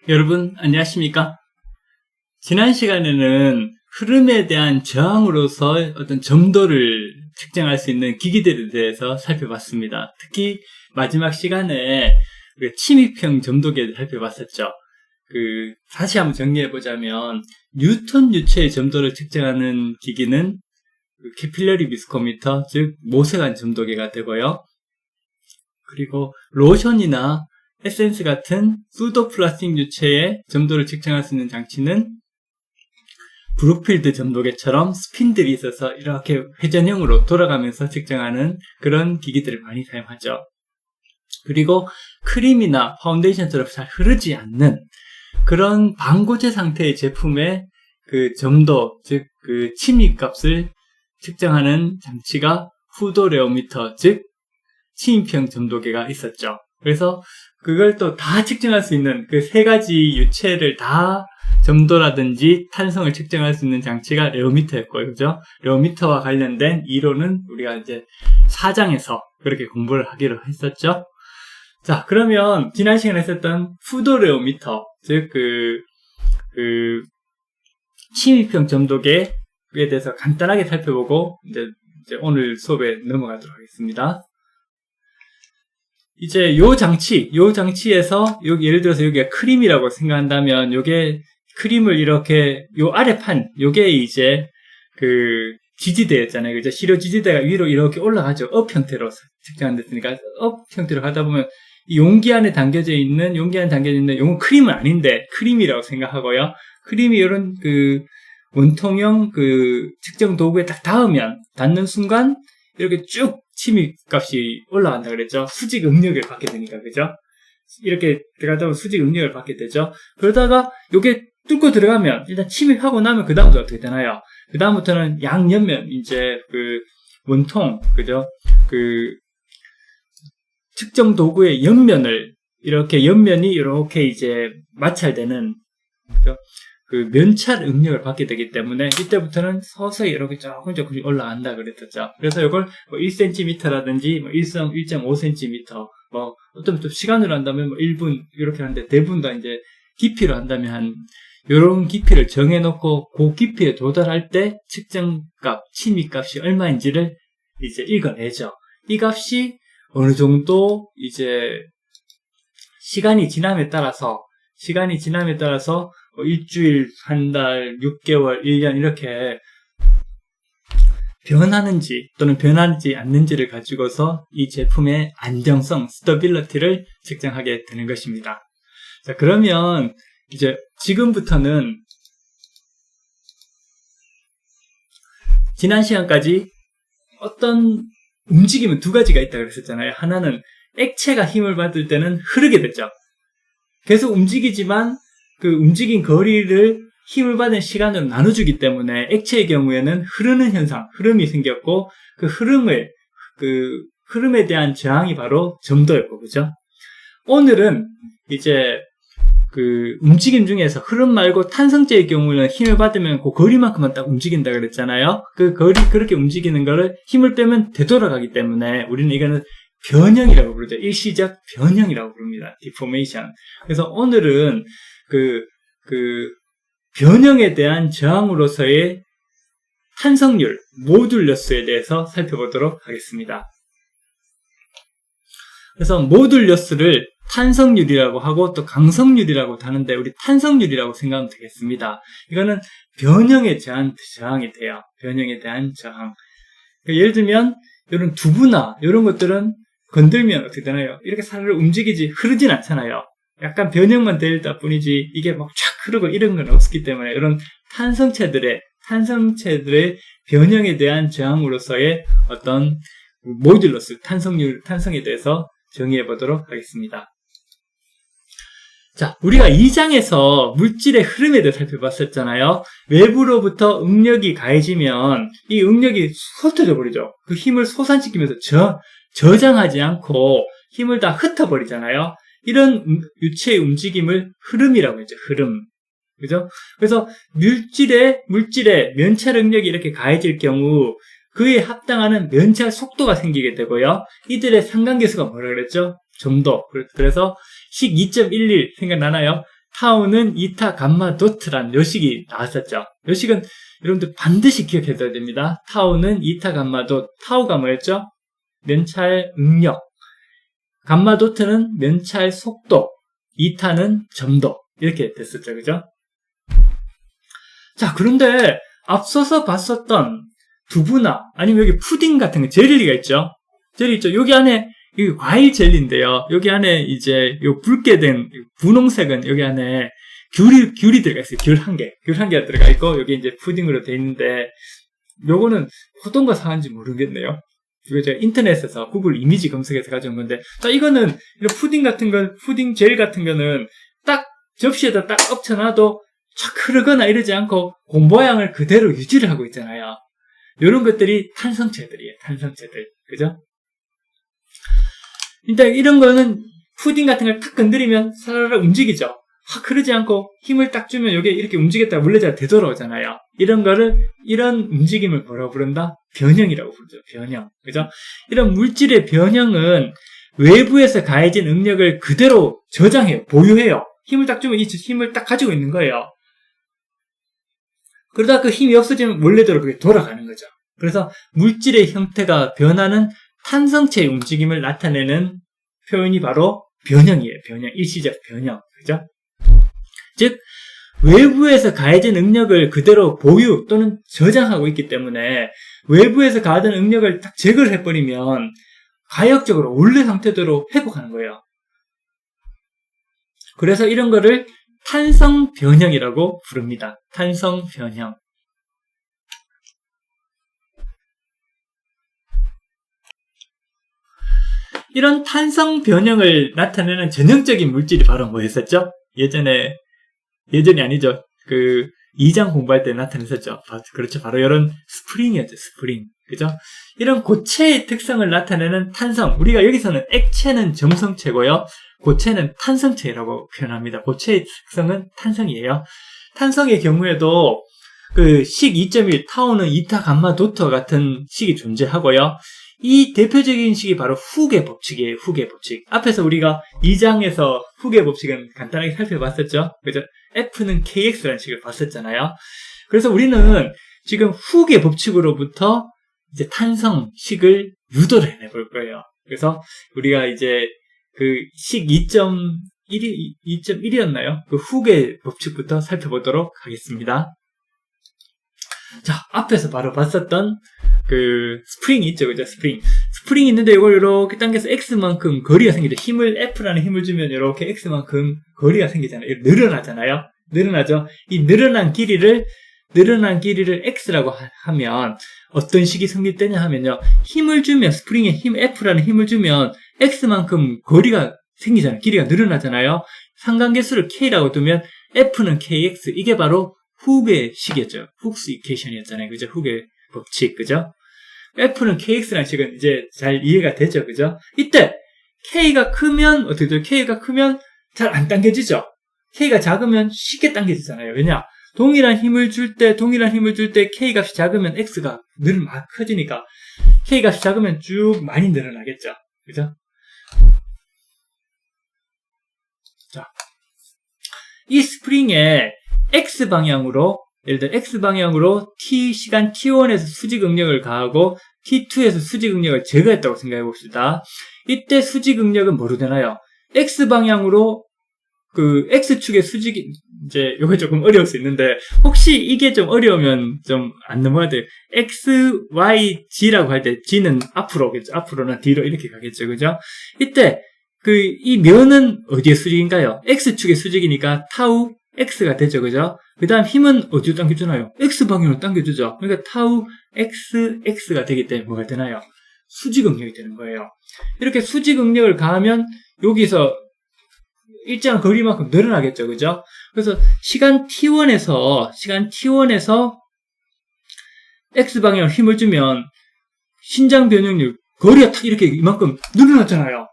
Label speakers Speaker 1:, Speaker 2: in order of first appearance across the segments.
Speaker 1: 여러분 안녕하십니까? 지난 시간에는 흐름에 대한 저항으로서 어떤 점도를 측정할 수 있는 기기들에 대해서 살펴봤습니다. 특히 마지막 시간에 침입형 점도계를 살펴봤었죠. 다시 한번 정리해보자면 뉴턴 유체의 점도를 측정하는 기기는 캐필러리 비스코미터, 즉 모세관 점도계가 되고요. 그리고 로션이나 에센스 같은 수도 플라스틱 유체의 점도를 측정할 수 있는 장치는 브룩필드 점도계처럼 스핀들이 있어서 이렇게 회전형으로 돌아가면서 측정하는 그런 기기들을 많이 사용하죠. 그리고 크림이나 파운데이션처럼 잘 흐르지 않는 그런 방고체 상태의 제품의 점도, 즉 침입값을 측정하는 장치가 후도레오미터, 즉 침입형 점도계가 있었죠. 그래서 그걸 또 다 측정할 수 있는 그 세 가지 유체를 다 점도라든지 탄성을 측정할 수 있는 장치가 레오미터였고요. 그죠? 레오미터와 관련된 이론은 우리가 이제 4장에서 그렇게 공부를 하기로 했었죠. 자, 그러면 지난 시간에 했었던 후도레오미터, 즉 침입형 점도계에 대해서 간단하게 살펴보고 이제 오늘 수업에 넘어가도록 하겠습니다. 이제 요 장치에서 예를 들어서 여기가 크림이라고 생각한다면 요게 크림을 이렇게 요 아래판 요게 이제 지지대였잖아요. 그죠? 시료 지지대가 위로 이렇게 올라가죠. 업 형태로 측정됐으니까 업 형태로 가다 보면 이 용기 안에 담겨져 있는 요건 크림은 아닌데 크림이라고 생각하고요. 크림이 이런 원통형 측정 도구에 딱 닿는 순간 이렇게 쭉 침입값이 올라간다 그랬죠. 수직 응력을 받게 되니까, 그죠? 이렇게 들어가다 보면 수직 응력을 받게 되죠. 그러다가 요게 뚫고 들어가면 일단 침입하고 나면 그 다음부터 어떻게 되나요? 그 다음부터는 양옆면 이제 원통, 그죠? 측정 도구의 옆면이 이렇게 이제 마찰되는, 그죠? 면찰 응력을 받게 되기 때문에 이때부터는 서서히 이렇게 조금씩 올라간다 그랬었죠. 그래서 이걸 1cm라든지 1.5cm, 어떤 또 시간으로 한다면 1분 이렇게 하는데 대부분 다 이제 깊이로 한다면 요런 깊이를 정해놓고 그 깊이에 도달할 때 측정값, 침입값이 얼마인지를 이제 읽어내죠. 이 값이 어느 정도 이제 시간이 지남에 따라서 일주일, 한 달, 6개월, 1년 이렇게 변하는지 또는 변하지 않는지를 가지고서 이 제품의 안정성, 스테빌리티를 측정하게 되는 것입니다. 자, 그러면 이제 지금부터는 지난 시간까지 어떤 움직임은 두 가지가 있다고 그랬었잖아요. 하나는 액체가 힘을 받을 때는 흐르게 되죠. 계속 움직이지만 그 움직인 거리를 힘을 받은 시간으로 나눠주기 때문에 액체의 경우에는 흐르는 현상, 흐름이 생겼고 그 흐름에 대한 저항이 바로 점도였고, 그죠? 오늘은 이제 움직임 중에서 흐름 말고 탄성체의 경우는 힘을 받으면 그 거리만큼만 딱 움직인다 그랬잖아요. 그렇게 움직이는 거를 힘을 빼면 되돌아가기 때문에 우리는 이거는 변형이라고 부르죠. 일시적 변형이라고 부릅니다. 디포메이션. 그래서 오늘은 변형에 대한 저항으로서의 탄성률, 모듈러스에 대해서 살펴보도록 하겠습니다. 그래서 모듈러스를 탄성률이라고 하고 또 강성률이라고 하는데 우리 탄성률이라고 생각하면 되겠습니다. 이거는 변형에 대한 저항이 돼요. 변형에 대한 저항. 예를 들면 이런 두부나 이런 것들은 건들면 어떻게 되나요? 이렇게 살을 움직이지 흐르진 않잖아요. 약간 변형만 되다 뿐이지 이게 막 쫙 흐르고 이런 건 없기 때문에 이런 탄성체들의 변형에 대한 저항으로서의 어떤 모듈러스, 탄성에 대해서 정의해 보도록 하겠습니다. 자, 우리가 2장에서 물질의 흐름에 대해 살펴봤었잖아요. 외부로부터 응력이 가해지면 이 응력이 흩어져 버리죠. 그 힘을 솟아시키면서 저장하지 않고 힘을 다 흩어버리잖아요. 이런 유체의 움직임을 흐름이라고 했죠. 흐름. 그죠? 그래서 물질에 면찰 응력이 이렇게 가해질 경우 그에 합당하는 면찰 속도가 생기게 되고요. 이들의 상관계수가 뭐라 그랬죠? 점도. 그래서 식 2.11 생각나나요? 타우는 이타 감마 도트라는 요식이 나왔었죠. 요식은 여러분들 반드시 기억해둬야 됩니다. 타우는 이타 감마 도트. 타우가 뭐였죠? 면찰 응력. 감마 도트는 면찰 속도. 이타는 점도. 이렇게 됐었죠. 그죠? 자, 그런데 앞서서 봤었던 두부나 아니면 여기 푸딩 같은 거, 젤리가 있죠? 젤리 있죠? 여기 안에 이게 과일 젤리인데요. 여기 안에 이제 요 붉게 된 분홍색은 여기 안에 귤이 들어가 있어요. 귤 한 개가 들어가 있고 여기 이제 푸딩으로 돼 있는데 요거는 어떤 거 사는지 모르겠네요. 이거 제가 인터넷에서 구글 이미지 검색해서 가져온 건데, 자, 이거는 이런 푸딩 같은 거, 푸딩 젤 같은 거는 딱 접시에다 딱 엎쳐놔도 착 흐르거나 이러지 않고 그 모양을 그대로 유지를 하고 있잖아요. 이런 것들이 탄성체들이에요. 탄성체들. 그죠? 일단 이런 거는 푸딩 같은 걸 탁 건드리면 사라락 움직이죠. 확 흐르지 않고 힘을 딱 주면 여기 이렇게 움직였다가 원래 되돌아오잖아요. 이런 움직임을 뭐라고 부른다? 변형이라고 부르죠. 변형. 그죠? 이런 물질의 변형은 외부에서 가해진 응력을 그대로 저장해요. 보유해요. 힘을 딱 주면 이 힘을 딱 가지고 있는 거예요. 그러다 그 힘이 없어지면 원래대로 그게 돌아가는 거죠. 그래서 물질의 형태가 변하는 탄성체의 움직임을 나타내는 표현이 바로 변형이에요. 변형. 일시적 변형. 그죠? 즉, 외부에서 가해진 응력을 그대로 보유 또는 저장하고 있기 때문에 외부에서 가하던 응력을 딱 제거를 해버리면 가역적으로 원래 상태대로 회복하는 거예요. 그래서 이런 거를 탄성 변형이라고 부릅니다. 탄성 변형. 이런 탄성 변형을 나타내는 전형적인 물질이 바로 뭐였었죠? 예전이 아니죠. 2장 공부할 때 나타냈었죠. 그렇죠. 바로 이런 스프링이었죠. 스프링. 그죠? 이런 고체의 특성을 나타내는 탄성. 우리가 여기서는 액체는 점성체고요. 고체는 탄성체라고 표현합니다. 고체의 특성은 탄성이에요. 탄성의 경우에도 식 2.1, 타우는 이타 감마 도터 같은 식이 존재하고요. 이 대표적인 식이 바로 후계 법칙이에요. 후계 법칙. 앞에서 우리가 2장에서 후계 법칙은 간단하게 살펴봤었죠. 그죠? F는 KX라는 식을 봤었잖아요. 그래서 우리는 지금 후계 법칙으로부터 이제 탄성식을 유도를 해내볼 거예요. 그래서 우리가 이제 식 2.1이었나요? 그 후계 법칙부터 살펴보도록 하겠습니다. 자, 앞에서 바로 봤었던 스프링이 있죠. 그죠? 스프링이 있는데 이걸 이렇게 당겨서 X만큼 거리가 생기죠. F라는 힘을 주면 이렇게 X만큼 거리가 생기잖아요. 늘어나잖아요. 늘어나죠. 이 늘어난 길이를 X라고 하면 어떤 식이 성립되냐 하면요. 힘을 주면, 스프링에 F라는 힘을 주면 X만큼 거리가 생기잖아요. 길이가 늘어나잖아요. 상관계수를 K라고 두면 F는 KX. 이게 바로 후계식이었죠. 훅스 이퀘이션이었잖아요. 그죠? 후계 법칙. 그죠? F는 KX라는 식은 이제 잘 이해가 되죠. 그죠? 이때 K가 크면 어떻게 돼요? K가 크면 잘 안 당겨지죠? K가 작으면 쉽게 당겨지잖아요. 왜냐? 동일한 힘을 줄 때 K 값이 작으면 X가 막 커지니까 K 값이 작으면 쭉 많이 늘어나겠죠. 그죠? 자, 이 스프링에 X방향으로, 예를 들어 X방향으로 시간 T1에서 수직 응력을 가하고 T2에서 수직 응력을 제거했다고 생각해 봅시다. 이때 수직 응력은 뭐로 되나요? X방향으로 X축의 수직이, 이제, 요거 조금 어려울 수 있는데, 혹시 이게 좀 어려우면 좀 안 넘어야 돼요. X, Y, G라고 할 때, G는 앞으로겠죠. 앞으로나 뒤로 이렇게 가겠죠. 그죠? 이때, 이 면은 어디의 수직인가요? X축의 수직이니까 타우 X가 되죠. 그죠? 그 다음 힘은 어디로 당겨주나요? X방향으로 당겨주죠. 그러니까 타우 X가 되기 때문에 뭐가 되나요? 수직 응력이 되는 거예요. 이렇게 수직 응력을 가하면, 여기서, 일정한 거리만큼 늘어나겠죠. 그죠? 그래서 시간 T1에서 X방향으로 힘을 주면 신장 변형률 거리가 탁 이렇게 이만큼 늘어났잖아요.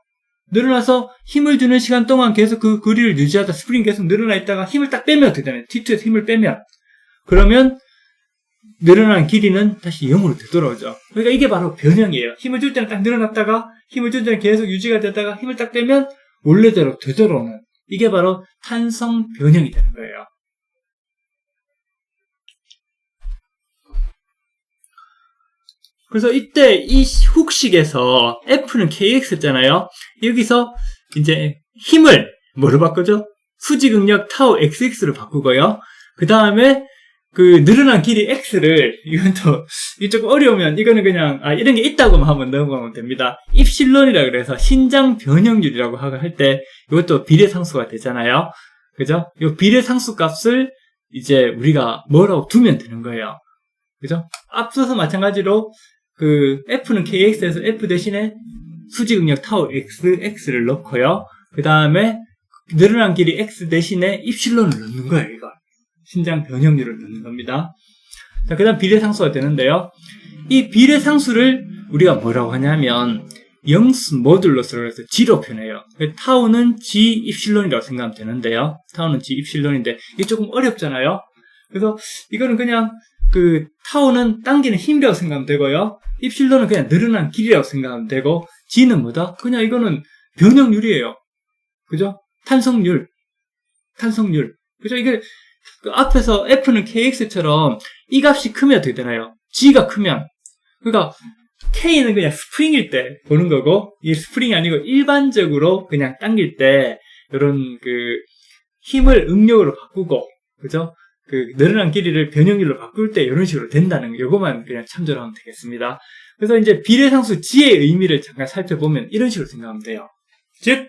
Speaker 1: 늘어나서 힘을 주는 시간 동안 계속 그 거리를 유지하다 스프링 계속 늘어나 있다가 힘을 딱 빼면 어떻게 되나요? T2에서 힘을 빼면 그러면 늘어난 길이는 다시 0으로 되돌아오죠. 그러니까 이게 바로 변형이에요. 힘을 줄 때는 딱 늘어났다가 힘을 줄 때는 계속 유지가 되다가 힘을 딱 빼면 원래대로 되돌아오는 이게 바로 탄성 변형이 되는 거예요. 그래서 이때 이 훅식에서 F는 KX잖아요. 여기서 이제 힘을 뭐로 바꾸죠? 수직응력 타우 XX로 바꾸고요. 그 다음에 그 늘어난 길이 X를, 이건 또, 이게 조금 어려우면, 이거는 그냥, 이런 게 있다고만 한번 넣어보면 됩니다. 입실론이라 그래서 신장 변형률이라고 할 때, 이것도 비례상수가 되잖아요. 그죠? 이 비례상수 값을 이제 우리가 뭐라고 두면 되는 거예요. 그죠? 앞서서 마찬가지로, 그, F는 KX에서 F 대신에 수직응력 타우 XX를 넣고요. 그 다음에, 늘어난 길이 X 대신에 입실론을 넣는 거예요, 이거. 신장 변형률을 넣는 겁니다. 자, 그 다음 비례상수가 되는데요. 이 비례상수를 우리가 뭐라고 하냐면, 영수 모듈러스로 해서 G로 표현해요. 타우는 G 입실론이라고 생각하면 되는데요. 타우는 G 입실론인데, 이게 조금 어렵잖아요. 그래서 이거는 그냥, 그, 타우는 당기는 힘이라고 생각하면 되고요. 입실론은 그냥 늘어난 길이라고 생각하면 되고, G는 뭐다? 그냥 이거는 변형률이에요. 그죠? 탄성률. 그죠? 이게, 그 앞에서 F는 KX처럼 이 값이 크면 어떻게 되나요? G가 크면. 그러니까 K는 그냥 스프링일 때 보는 거고, 이게 스프링이 아니고 일반적으로 그냥 당길 때 이런 그 힘을 응력으로 바꾸고, 그죠? 그 늘어난 길이를 변형률로 바꿀 때 이런 식으로 된다는 거, 요거만 그냥 참조를 하면 되겠습니다. 그래서 이제 비례상수 G의 의미를 잠깐 살펴보면 이런 식으로 생각하면 돼요. 즉,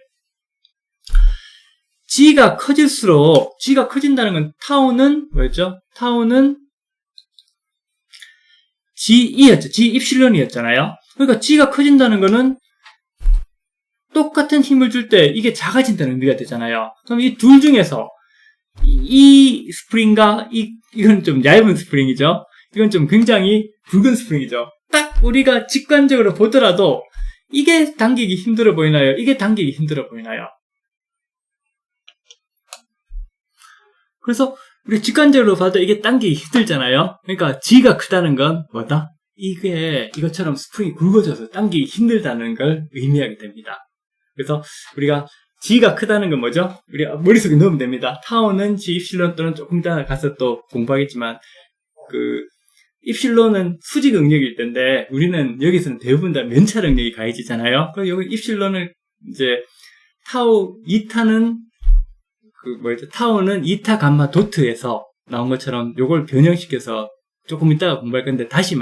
Speaker 1: G가 커질수록, G가 커진다는 건 타우는 뭐였죠? 타우는 G였죠. G 입실론이었잖아요. 그러니까 G가 커진다는 거는 똑같은 힘을 줄 때 이게 작아진다는 의미가 되잖아요. 그럼 이 둘 중에서 이 스프링과 이건 좀 얇은 스프링이죠. 이건 좀 굉장히 굵은 스프링이죠. 딱 우리가 직관적으로 보더라도 이게 당기기 힘들어 보이나요? 이게 당기기 힘들어 보이나요? 그래서 우리 직관적으로 봐도 이게 당기기 힘들잖아요. 그러니까 G가 크다는 건 뭐다? 이것처럼 스프링이 굵어져서 당기기 힘들다는 걸 의미하게 됩니다. 그래서 우리가 G가 크다는 건 뭐죠? 우리가 머릿속에 넣으면 됩니다. 타우는 G 입실론 또는 조금 이따 가서 또 공부하겠지만, 그 입실론은 수직 응력일 텐데 우리는 여기서는 대부분 다 면찰 응력이 가해지잖아요. 그럼 여기 입실론을 이제 타우 이타는 타우는 이타 감마 도트에서 나온 것처럼 요걸 변형시켜서 조금 이따가 공부할 건데 다시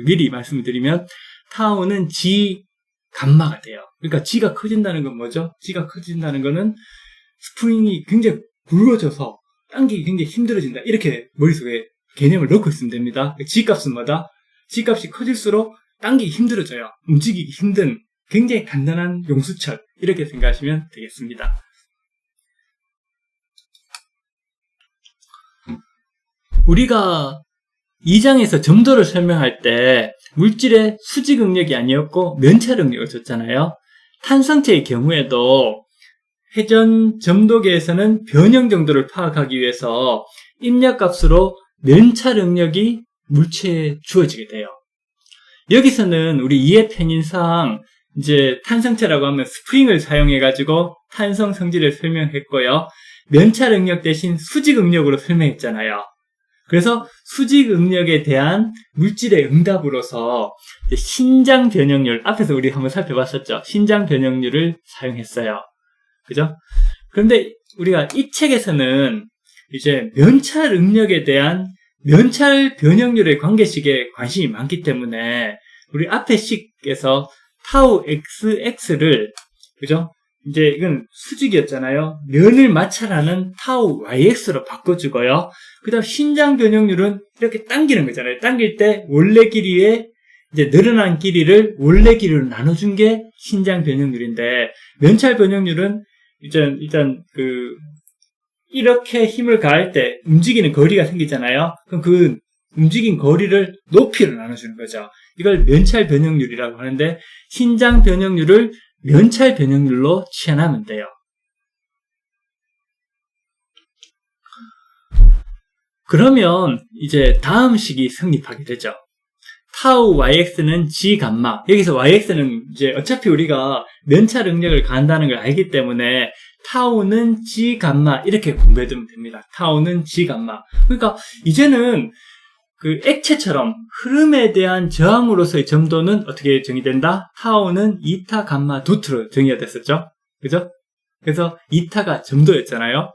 Speaker 1: 미리 말씀을 드리면 타우는 G 감마가 돼요. 그러니까 G가 커진다는 건 뭐죠? G가 커진다는 거는 스프링이 굉장히 굵어져서 당기기 굉장히 힘들어진다. 이렇게 머릿속에 개념을 넣고 있으면 됩니다. G 값은 뭐다? G 값이 커질수록 당기기 힘들어져요. 움직이기 힘든 굉장히 간단한 용수철. 이렇게 생각하시면 되겠습니다. 우리가 2장에서 점도를 설명할 때 물질의 수직 응력이 아니었고 면찰 응력을 줬잖아요. 탄성체의 경우에도 회전 점도계에서는 변형 정도를 파악하기 위해서 입력값으로 면찰 응력이 물체에 주어지게 돼요. 여기서는 우리 이해 편인상 이제 탄성체라고 하면 스프링을 사용해가지고 탄성 성질을 설명했고요. 면찰 응력 대신 수직 응력으로 설명했잖아요. 그래서 수직 응력에 대한 물질의 응답으로서 신장 변형률, 앞에서 우리 한번 살펴봤었죠. 신장 변형률을 사용했어요. 그죠? 그런데 우리가 이 책에서는 이제 면찰 응력에 대한 면찰 변형률의 관계식에 관심이 많기 때문에 우리 앞에 식에서 타우 XX를, 그죠? 이제 이건 수직이었잖아요. 면을 마찰하는 타우 YX로 바꿔주고요. 그 다음 신장 변형률은 이렇게 당기는 거잖아요. 당길 때 원래 길이에 이제 늘어난 길이를 원래 길이로 나눠준 게 신장 변형률인데, 면찰 변형률은 일단 이렇게 힘을 가할 때 움직이는 거리가 생기잖아요. 그럼 그 움직인 거리를 높이로 나눠주는 거죠. 이걸 면찰 변형률이라고 하는데, 신장 변형률을 면찰 변형률로 치환하면 돼요. 그러면 이제 다음 식이 성립하게 되죠. 타우 yx는 g 감마. 여기서 yx는 이제 어차피 우리가 면찰 응력을 가한다는 걸 알기 때문에 타우는 G 감마 이렇게 공부해두면 됩니다. 타우는 G 감마. 그러니까 이제는 그 액체처럼 흐름에 대한 저항으로서의 점도는 어떻게 정의된다? 타우는 이타 감마 도트로 정의가 됐었죠. 그죠? 그래서 이타가 점도였잖아요.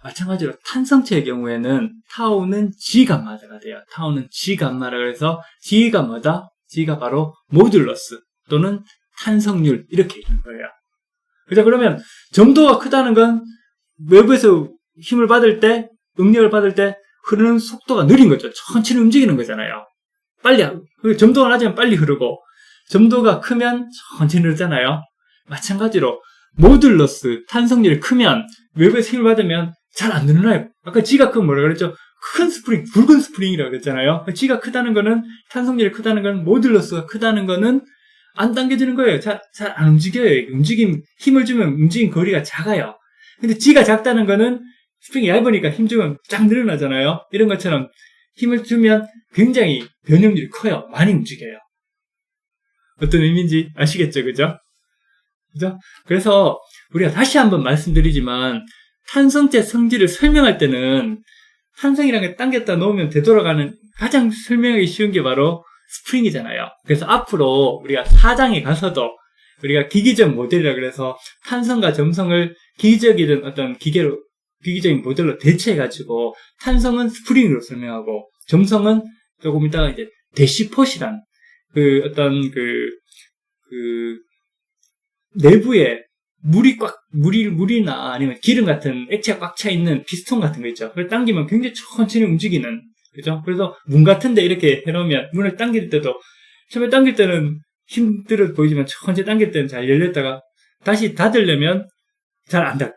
Speaker 1: 마찬가지로 탄성체의 경우에는 타우는 G 감마가 돼요. 타우는 G 감마라 그래서 G가 뭐다? G가 바로 모듈러스 또는 탄성률 이렇게 있는 거예요. 그죠? 그러면 점도가 크다는 건 외부에서 힘을 받을 때, 응력을 받을 때 흐르는 속도가 느린 거죠. 천천히 움직이는 거잖아요. 빨리, 점도가 낮으면 빨리 흐르고, 점도가 크면 천천히 흐르잖아요. 마찬가지로, 모듈러스, 탄성률이 크면, 외부에서 힘을 받으면 잘 안 늘어나요. 아까 G가 크면 뭐라 그랬죠? 큰 스프링, 굵은 스프링이라고 그랬잖아요. G가 크다는 거는, 탄성률이 크다는 거는, 모듈러스가 크다는 거는 안 당겨지는 거예요. 잘 안 움직여요. 힘을 주면 움직임 거리가 작아요. 근데 G가 작다는 거는, 스프링이 얇으니까 힘 주면 쫙 늘어나잖아요. 이런 것처럼 힘을 주면 굉장히 변형률이 커요. 많이 움직여요. 어떤 의미인지 아시겠죠? 그죠? 그죠? 그래서 우리가 다시 한번 말씀드리지만 탄성체 성질을 설명할 때는 탄성이라는 게 당겼다 놓으면 되돌아가는 가장 설명하기 쉬운 게 바로 스프링이잖아요. 그래서 앞으로 우리가 4장에 가서도 우리가 기기적 모델이라 그래서 탄성과 점성을 기기적이든 어떤 기기적인 모델로 대체해가지고 탄성은 스프링으로 설명하고 점성은 조금 이따가 이제 대시폿이란 내부에 물이나 아니면 기름 같은 액체가 꽉 차 있는 피스톤 같은 거 있죠. 그걸 당기면 굉장히 천천히 움직이는, 그죠? 그래서 문 같은데 이렇게 해놓으면 문을 당길 때도 처음에 당길 때는 힘들어 보이지만 천천히 당길 때는 잘 열렸다가 다시 닫으려면 잘 안 닫.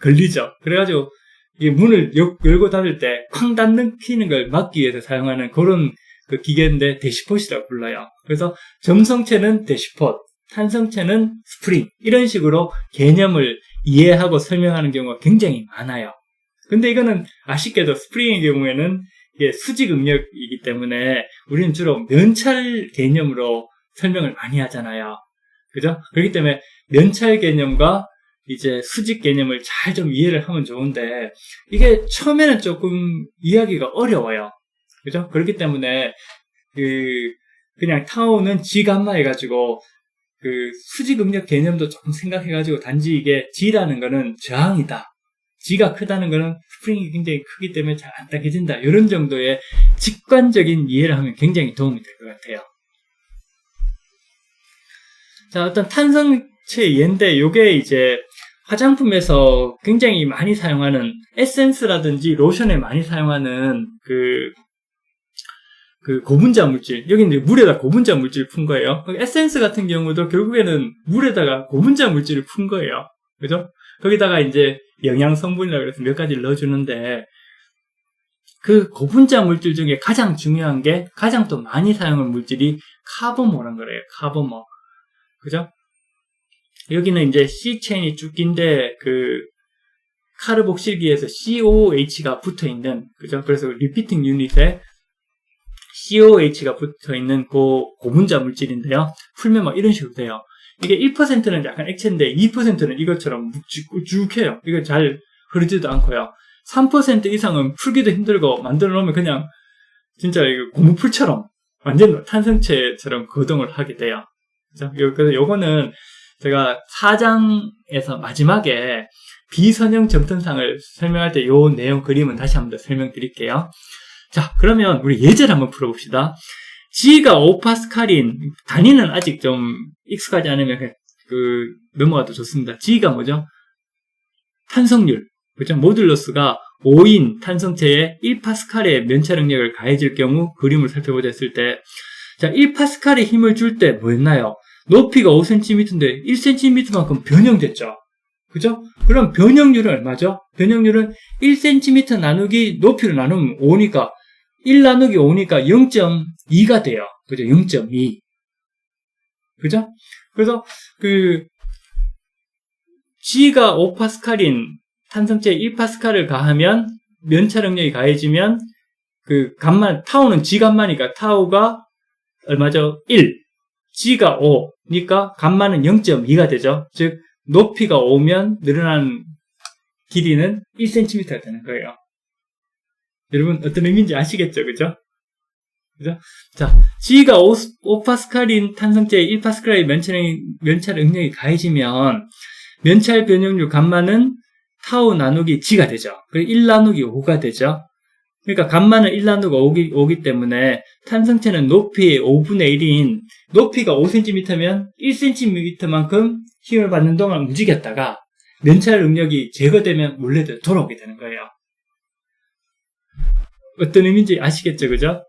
Speaker 1: 걸리죠. 그래가지고 이 문을 열고 닫을 때 쾅 닫는 키는 걸 막기 위해서 사용하는 그런 그 기계인데 대시폿이라고 불러요. 그래서 점성체는 대시폿, 탄성체는 스프링 이런 식으로 개념을 이해하고 설명하는 경우가 굉장히 많아요. 근데 이거는 아쉽게도 스프링의 경우에는 이게 수직 응력이기 때문에 우리는 주로 면찰 개념으로 설명을 많이 하잖아요. 그죠? 그렇기 때문에 면찰 개념과 이제 수직 개념을 잘 좀 이해를 하면 좋은데 이게 처음에는 조금 이해하기가 어려워요. 그죠? 그렇기 때문에 그냥 타우는 G 감마 해가지고 수직 응력 개념도 조금 생각해가지고 단지 이게 G라는 거는 저항이다. G가 크다는 거는 스프링이 굉장히 크기 때문에 잘 안 당겨진다. 이런 정도의 직관적인 이해를 하면 굉장히 도움이 될 것 같아요. 자, 어떤 탄성체 예인데 요게 이제 화장품에서 굉장히 많이 사용하는 에센스라든지 로션에 많이 사용하는 고분자 물질. 여기 이제 물에다 고분자 물질을 푼 거예요. 에센스 같은 경우도 결국에는 물에다가 고분자 물질을 푼 거예요. 그죠? 거기다가 이제 영양 성분이라고 해서 몇 가지를 넣어주는데 그 고분자 물질 중에 가장 중요한 게 가장 또 많이 사용하는 물질이 카보모란 거래요. 카보모. 그죠? 여기는 이제 C체인이 쭉 긴데 카르복실기에서 COOH가 붙어 있는, 그죠? 그래서 리피팅 유닛에 COOH가 붙어 있는 고분자 물질인데요. 풀면 막 이런 식으로 돼요. 이게 1%는 약간 액체인데 2%는 이것처럼 묵직해요. 이거 잘 흐르지도 않고요. 3% 이상은 풀기도 힘들고 만들어 놓으면 그냥 진짜 이거 고무풀처럼 완전 탄성체처럼 거동을 하게 돼요. 그죠? 그래서 요거는 제가 4장에서 마지막에 비선형 점턴상을 설명할 때 요 내용 그림은 다시 한번 더 설명드릴게요. 자, 그러면 우리 예제를 한번 풀어봅시다. G가 5파스칼인, 단위는 아직 좀 익숙하지 않으면 넘어가도 좋습니다. G가 뭐죠? 탄성률. 그죠? 모듈러스가 5인 탄성체에 1파스칼의 면찰 응력을 가해질 경우 그림을 살펴보자 했을 때, 자, 1파스칼의 힘을 줄 때 뭐였나요? 높이가 5cm인데 1cm만큼 변형됐죠. 그죠? 그럼 변형률은 얼마죠? 변형률은 1cm 나누기 높이를 나누면 5니까 1 나누기 5니까 0.2가 돼요. 그죠? 0.2. 그죠? 그래서 G가 5파스칼인 탄성체에 1파스칼을 가하면 면찰 응력이 가해지면 타우는 G 감마니까 타우가 얼마죠? 1. G가 5니까 감마는 0.2가 되죠. 즉 높이가 5면 늘어난 길이는 1cm가 되는 거예요. 여러분 어떤 의미인지 아시겠죠? 그죠? 그죠? 자, G가 5파스칼인 탄성체에 1파스칼의 면찰 응력이 가해지면 면찰 변형률 감마는 타우 나누기 G가 되죠. 그리고 1 나누기 5가 되죠. 그러니까 감마는 1 나누기 5기 때문에 탄성체는 높이의 5분의 1인 높이가 5cm면 1cm만큼 힘을 받는 동안 움직였다가 면찰 응력이 제거되면 원래 돌아오게 되는 거예요. 어떤 의미인지 아시겠죠? 그죠?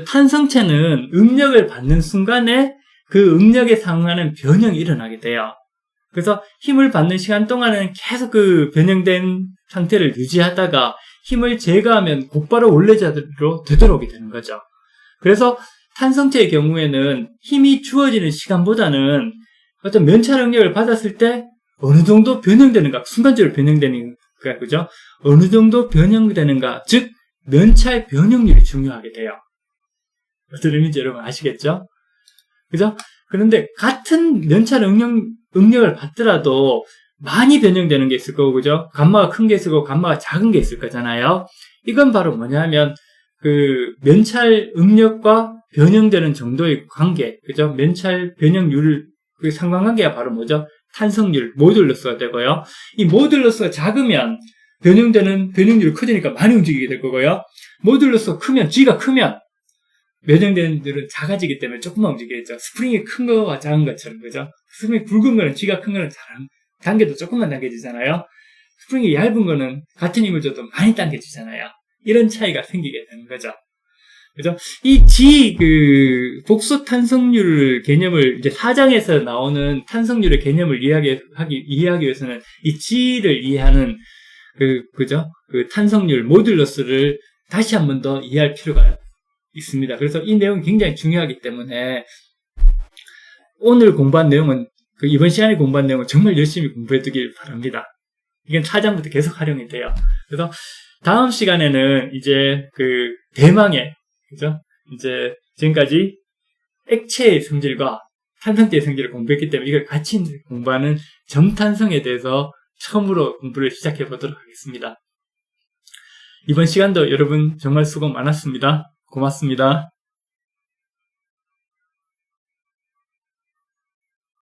Speaker 1: 탄성체는 응력을 받는 순간에 그 응력에 상응하는 변형이 일어나게 돼요. 그래서 힘을 받는 시간 동안은 계속 그 변형된 상태를 유지하다가 힘을 제거하면 곧바로 원래 자리로 되돌아오게 되는 거죠. 그래서 탄성체의 경우에는 힘이 주어지는 시간보다는 어떤 면찰 응력을 받았을 때 어느 정도 변형되는가, 순간적으로 변형되는가, 그죠? 어느 정도 변형되는가, 즉 면찰 변형률이 중요하게 돼요. 어떤 의미인지 여러분 아시겠죠? 그죠? 그런데 같은 면찰 응력을 받더라도 많이 변형되는 게 있을 거고, 그죠? 감마가 큰 게 있을 거고, 감마가 작은 게 있을 거잖아요. 이건 바로 뭐냐면, 그, 면찰 응력과 변형되는 정도의 관계, 그죠? 면찰 변형률, 그 상관관계가 바로 뭐죠? 탄성률, 모듈러스가 되고요. 이 모듈러스가 작으면, 변형률이 커지니까 많이 움직이게 될 거고요. 모듈러스가 크면, G가 크면, 변형되는 들은 작아지기 때문에 조금만 움직이겠죠. 스프링이 큰 거와 작은 것처럼, 그죠? 스프링이 굵은 거는 G가 큰 거는 당겨도 조금만 당겨지잖아요. 스프링이 얇은 거는 같은 힘을 줘도 많이 당겨지잖아요. 이런 차이가 생기게 되는 거죠. 그죠? 이 G, 복소 탄성률 개념을, 이제 4장에서 나오는 탄성률의 개념을 이해하기 위해서는 이 G를 이해하는, 그죠? 그 탄성률, 모듈러스를 다시 한 번 더 이해할 필요가 있습니다. 그래서 이 내용이 굉장히 중요하기 때문에 오늘 공부한 내용은 이번 시간에 공부한 내용은 정말 열심히 공부해 두길 바랍니다. 이건 4장부터 계속 활용이 돼요. 그래서 다음 시간에는 이제 대망의, 그죠? 이제 지금까지 액체의 성질과 탄성체의 성질을 공부했기 때문에 이걸 같이 공부하는 점탄성에 대해서 처음으로 공부를 시작해 보도록 하겠습니다. 이번 시간도 여러분 정말 수고 많았습니다. 고맙습니다.